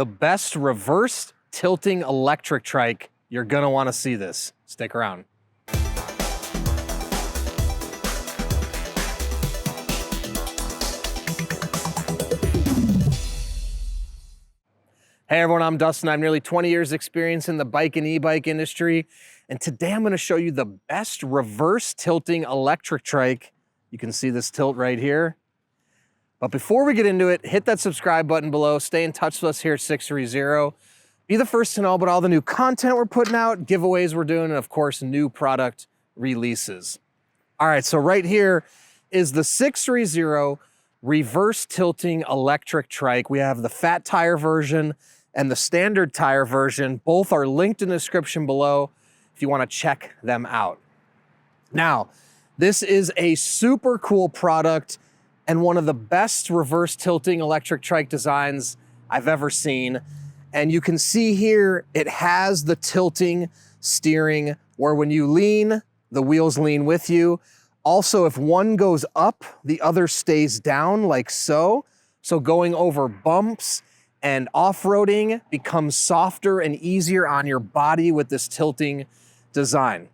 the best reverse tilting electric trike. You're gonna wanna see this. Stick around. Hey everyone, I'm Dustin. I have nearly 20 years experience in the bike and e-bike industry. And today I'm gonna show you the best reverse tilting electric trike. You can see this tilt right here. But before we get into it, hit that subscribe button below. Stay in touch with us here at 630. Be the first to know about all the new content we're putting out, giveaways we're doing, and of course, new product releases. All right, so right here is the 630 reverse tilting electric trike. We have the fat tire version and the standard tire version. Both are linked in the description below if you want to check them out. Now, this is a super cool product and one of the best reverse tilting electric trike designs I've ever seen. And you can see here, it has the tilting steering where when you lean, the wheels lean with you. Also, if one goes up, the other stays down like so. So going over bumps and off-roading becomes softer and easier on your body with this tilting design.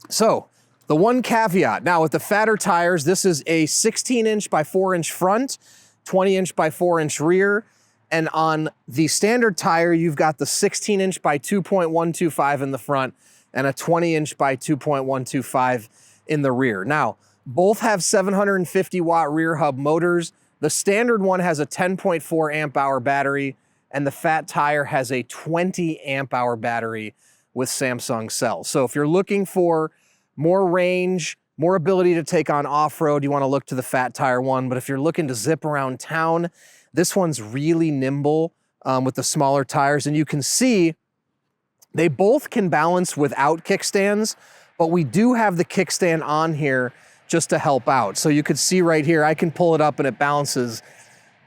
So the one caveat, now with the fatter tires, this is a 16-inch by 4-inch front, 20-inch by 4-inch rear. And on the standard tire, you've got the 16-inch by 2.125 in the front and a 20-inch by 2.125 in the rear. Now, both have 750 watt rear hub motors. The standard one has a 10.4 amp hour battery, and the fat tire has a 20 amp hour battery with Samsung cells. So if you're looking for more range, more ability to take on off-road, you want to look to the fat tire one. But if you're looking to zip around town, this one's really nimble with the smaller tires. And you can see they both can balance without kickstands, but we do have the kickstand on here just to help out. So you could see right here, I can pull it up and it balances.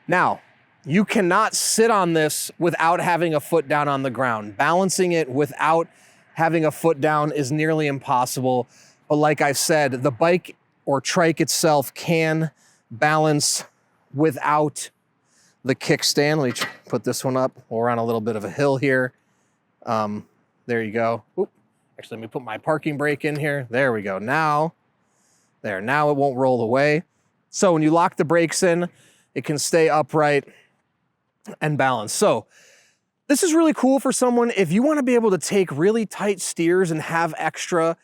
Now, you cannot sit on this without having a foot down on the ground. Balancing it without having a foot down is nearly impossible. But like I said, the bike or trike itself can balance without the kickstand. Let me put this one up. We're on a little bit of a hill here. There you go. Oop. Actually, let me put my parking brake in here. There we go. Now it won't roll away. So when you lock the brakes in, it can stay upright and balanced. So this is really cool for someone if you want to be able to take really tight steers and have extra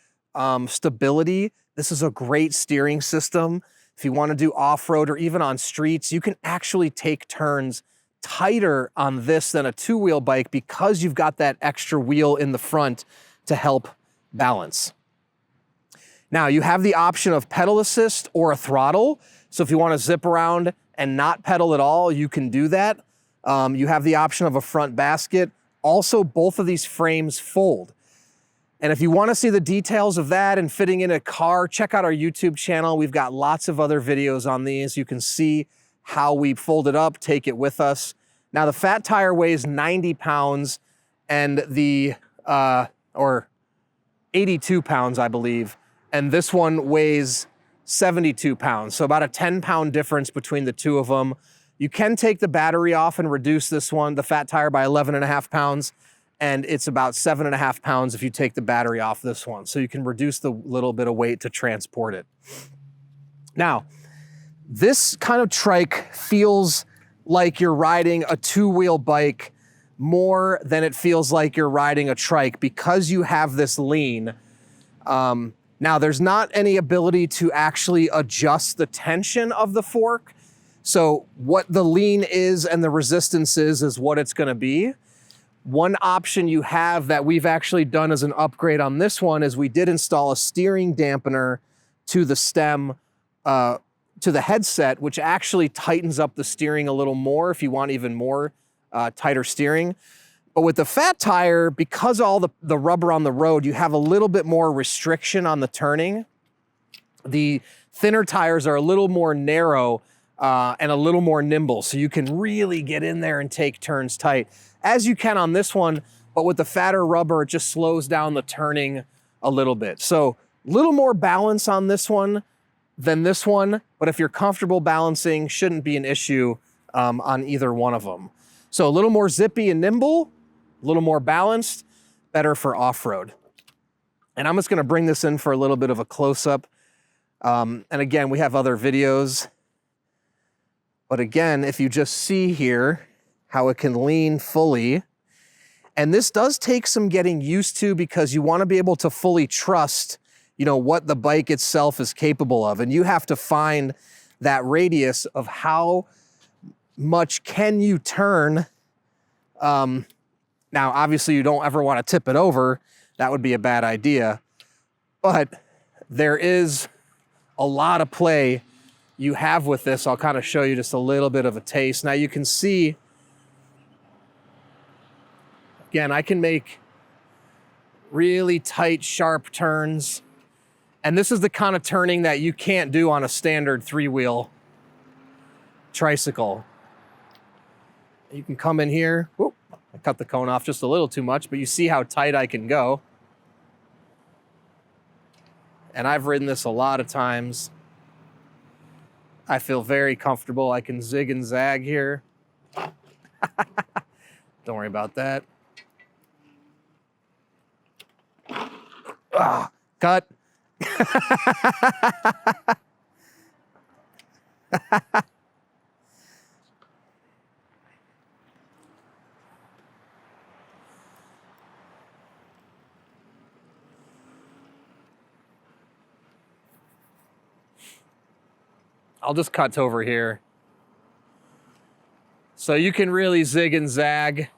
stability. This is a great steering system. If you want to do off-road or even on streets, you can actually take turns tighter on this than a two-wheel bike because you've got that extra wheel in the front to help balance. Now, you have the option of pedal assist or a throttle. So if you want to zip around and not pedal at all, you can do that. You have the option of a front basket. Also, both of these frames fold. And if you want to see the details of that and fitting in a car, check out our YouTube channel. We've got lots of other videos on these. You can see how we fold it up, take it with us. Now, the fat tire weighs 90 pounds and or 82 pounds, I believe. And this one weighs 72 pounds. So about a 10-pound difference between the two of them. You can take the battery off and reduce this one, the fat tire, by 11.5 pounds. And it's about 7.5 pounds if you take the battery off this one. So you can reduce the little bit of weight to transport it. Now, this kind of trike feels like you're riding a two-wheel bike more than it feels like you're riding a trike because you have this lean. Now, there's not any ability to actually adjust the tension of the fork. So what the lean is and the resistance is what it's gonna be. One option you have that we've actually done as an upgrade on this one is we did install a steering dampener to the stem, to the headset, which actually tightens up the steering a little more if you want even more tighter steering. But with the fat tire, because all the rubber on the road, you have a little bit more restriction on the turning. The thinner tires are a little more narrow and a little more nimble, so you can really get in there and take turns tight, as you can on this one, but with the fatter rubber, it just slows down the turning a little bit. So a little more balance on this one than this one, but if you're comfortable balancing, shouldn't be an issue on either one of them. So a little more zippy and nimble, a little more balanced, better for off-road. And I'm just gonna bring this in for a little bit of a close-up. And again, we have other videos. But again, if you just see here how it can lean fully, and this does take some getting used to because you wanna be able to fully trust, you know, what the bike itself is capable of. And you have to find that radius of how much can you turn. Now, obviously you don't ever wanna tip it over. That would be a bad idea. But there is a lot of play you have with this. I'll kind of show you just a little bit of a taste. Now you can see, again, I can make really tight, sharp turns. And this is the kind of turning that you can't do on a standard 3-wheel tricycle. You can come in here. Whoop, I cut the cone off just a little too much, but you see how tight I can go. And I've ridden this a lot of times. I feel very comfortable. I can zig and zag here. Don't worry about that. Ah, cut. I'll just cut to over here. So you can really zig and zag.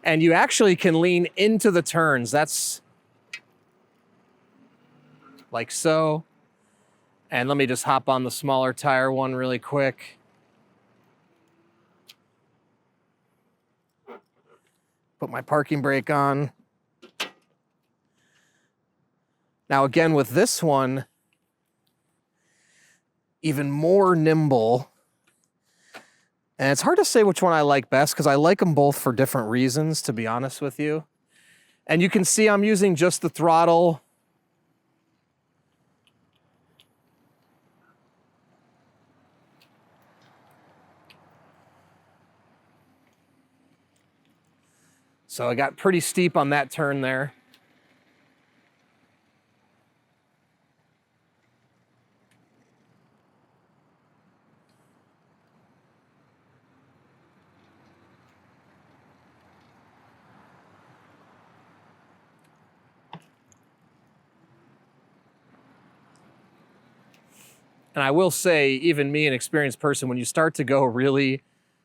And you actually can lean into the turns. That's like so. And let me just hop on the smaller tire one really quick. Put my parking brake on. Now again, with this one, even more nimble. And it's hard to say which one I like best because I like them both for different reasons, to be honest with you. And you can see I'm using just the throttle. So I got pretty steep on that turn there. And I will say, even me, an experienced person, when you start to go really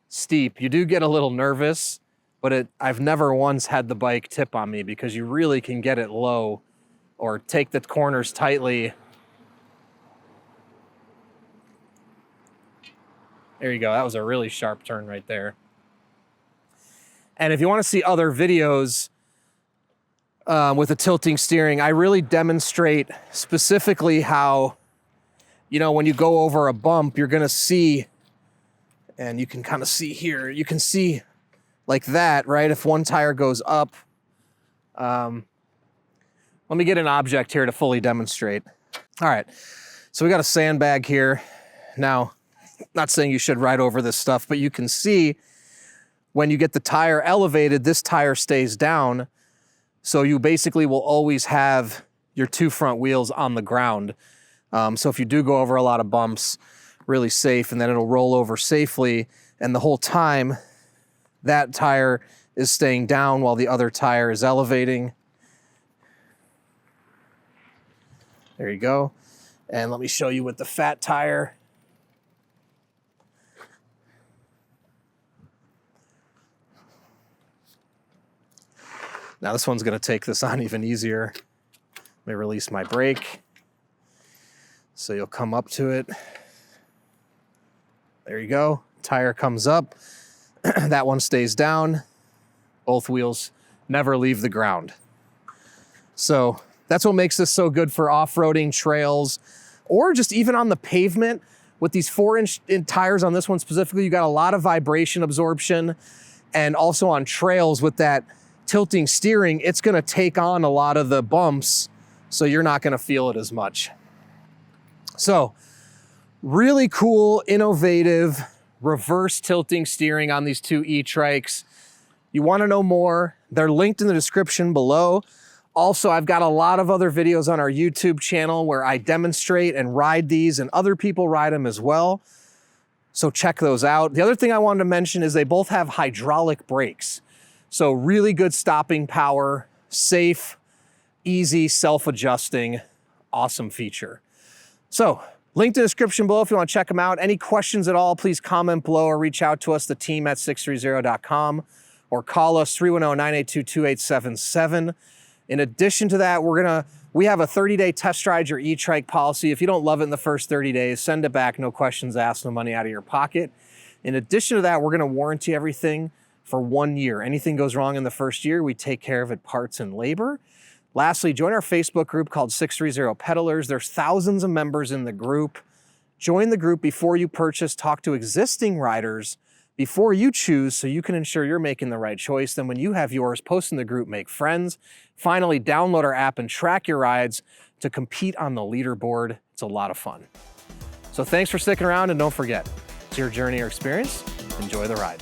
steep, you do get a little nervous, but I've never once had the bike tip on me because you really can get it low or take the corners tightly. There you go. That was a really sharp turn right there. And if you want to see other videos with the tilting steering, I really demonstrate specifically how, you know, when you go over a bump, you're going to see, and you can kind of see here, you can see like that, right? If one tire goes up. Let me get an object here to fully demonstrate. All right, so we got a sandbag here. Now, not saying you should ride over this stuff, but you can see when you get the tire elevated, this tire stays down. So you basically will always have your two front wheels on the ground. So if you do go over a lot of bumps, really safe, and then it'll roll over safely. And the whole time, that tire is staying down while the other tire is elevating. There you go. And let me show you with the fat tire. Now this one's gonna take this on even easier. Let me release my brake. So you'll come up to it. There you go. Tire comes up. That one stays down. Both wheels never leave the ground. So that's what makes this so good for off-roading trails or just even on the pavement. With these 4-inch tires on this one specifically, you got a lot of vibration absorption, and also on trails with that tilting steering, it's gonna take on a lot of the bumps, so you're not gonna feel it as much. So Really cool, innovative, reverse tilting steering on these two ETrikes. You wanna know more, they're linked in the description below. Also, I've got a lot of other videos on our YouTube channel where I demonstrate and ride these, and other people ride them as well. So check those out. The other thing I wanted to mention is they both have hydraulic brakes. So really good stopping power, safe, easy, self-adjusting, awesome feature. So link in the description below if you want to check them out. Any questions at all, please comment below or reach out to us, the team at sixthreezero.com, or call us 310-982-2877. In addition to that, we have a 30-day test ride your ETrike policy. If you don't love it in the first 30 days, send it back, no questions asked, no money out of your pocket. In addition to that, we're gonna warranty everything for 1 year. Anything goes wrong in the first year, we take care of it, parts and labor. Lastly, join our Facebook group called 630 Peddlers. There's thousands of members in the group. Join the group before you purchase, talk to existing riders before you choose so you can ensure you're making the right choice. Then when you have yours, post in the group, make friends. Finally, download our app and track your rides to compete on the leaderboard. It's a lot of fun. So thanks for sticking around, and don't forget, it's your journey or experience. Enjoy the ride.